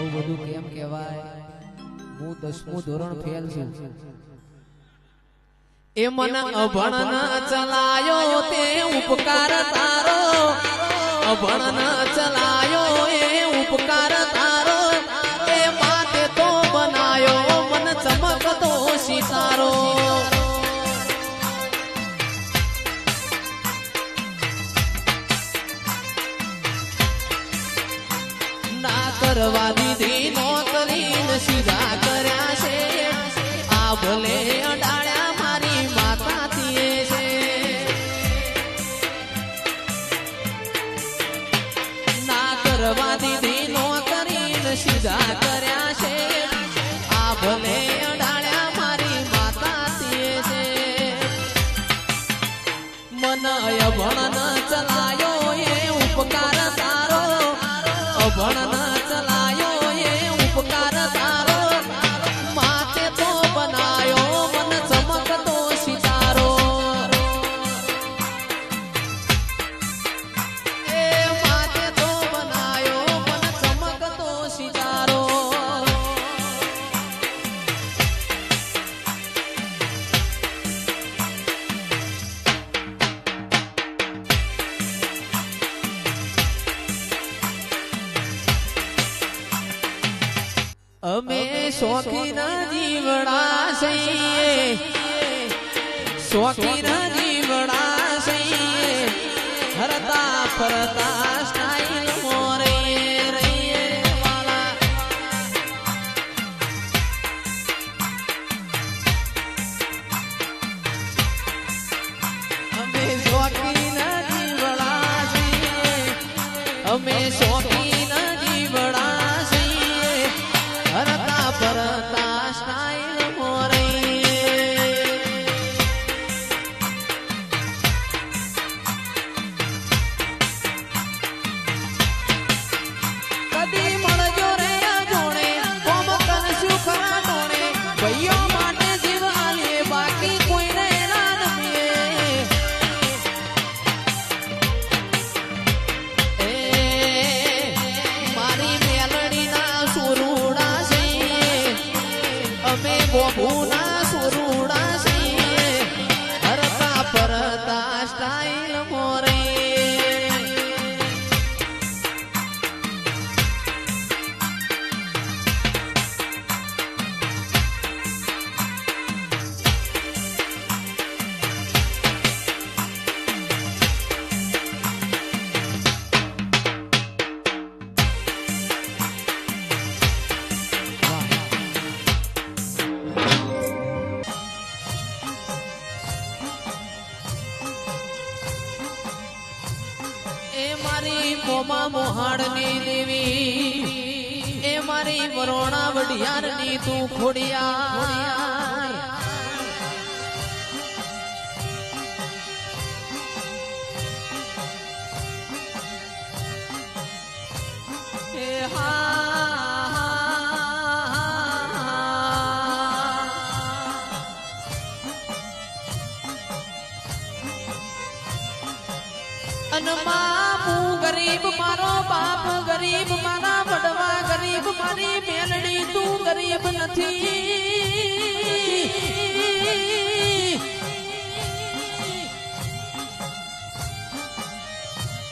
આવું બધું કેમ કહેવાય? હું 10મું ધોરણ ફેલ છું. એ મન અભણ ન ચલાયો તે ઉપકાર તારો, અભણ ન ચલાયો એ ઉપકાર તારો, એ માતે તો બનાયો મન ચમકતો સિતારો. ના કરવા દીધી નોકરી ને સીધા કર્યા છે, આ ભલે અડાળ્યા મારી માતાથી છે. ના કરવા દીધી નોકરી ને સીધા કર્યા છે, આ ભલે અડાળ્યા મારી માતાથી છે. મન અભણ ન ચલાયો એ ઉપકાર તારો, અભણ ન ચલાયો એ ઉપકાર તારો, માતે તો બનાયો મન ચમકતો સિતારો. એ માતે તો બનાયો મન ચમકતો સિતારો. અમે શોખીન જીવડા છીએ, શોખીન જીવડા છીએ, હરતા ફરતા સ્ટાઈલ મોરે રહીએ વાલા. અમે શોખીન જીવડા છીએ, અમે શોખીન જીવડા છીએ, હરતા ફરતા સ્ટાઈલ મોરે. કદી મળજો રે જોડે, કોમ કરશું ખરા ટોણે, ભાઈઓ માટે જીવ આલીએ બાકી કોઈને ના નમીએ. એ મારી મેલડીના સુરુડા છીએ, અમે બોબુના સુરુડા છીએ, હરતા ફરતા સ્ટાઈલ મોરે. એ મારી મોમા મોહાડની દેવી, એ મારી વરોણા વડિયારની તું ખોડિયાર. એ અનમામું ગરીબ મારો બાપ ગરીબ, મારા વડવા ગરીબ, મારી મેલડી તું ગરીબ નથી.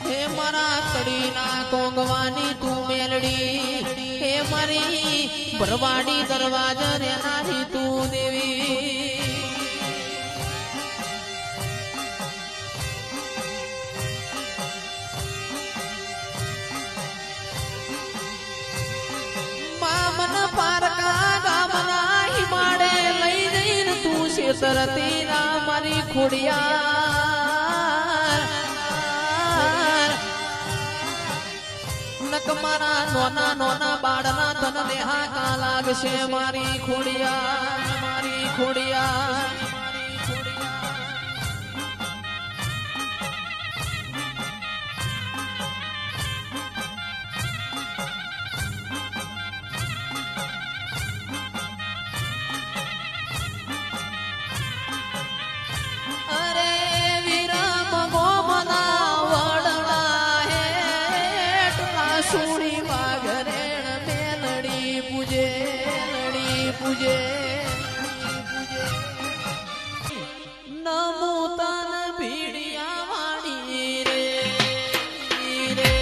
હે મારા કડીના કોંગવાની તું મેલડી, હે મારી ભરવાડી દરવાજા રહેનારી તું દેવી. મન પારકા ગામના હિમાડે લઈ જઈને તું શેતરતી ના મારી ખોડિયાર. નક મારા નોના નોના બાળના તન દેહા કા લાગશે મારી ખોડિયાર, મારી ખોડિયાર. સુણી વાઘરેણ મેલડી પૂજે લડી પૂજે નમો તન ભીડિયા વાડી રે રે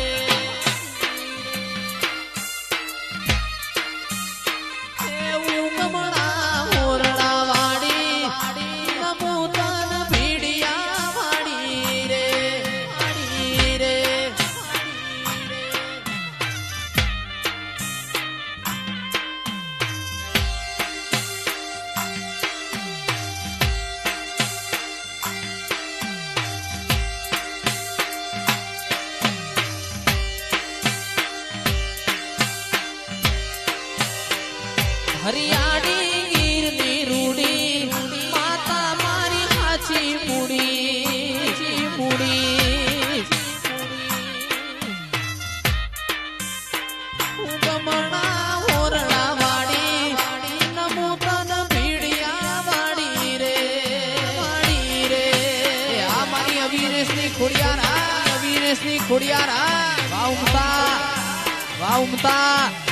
એવું કમળા મોરડા વાડી નમો તન ભીડિયા વાડી રે હરિયાળી ગીરની રૂડી માતા મારી હાચી મૂડી ગમણા ઓરડા વાડી નમો તન ભીડિયા વાડી રે આ મારી અવિરેશની ખોડિયાર વાવ ઉમતા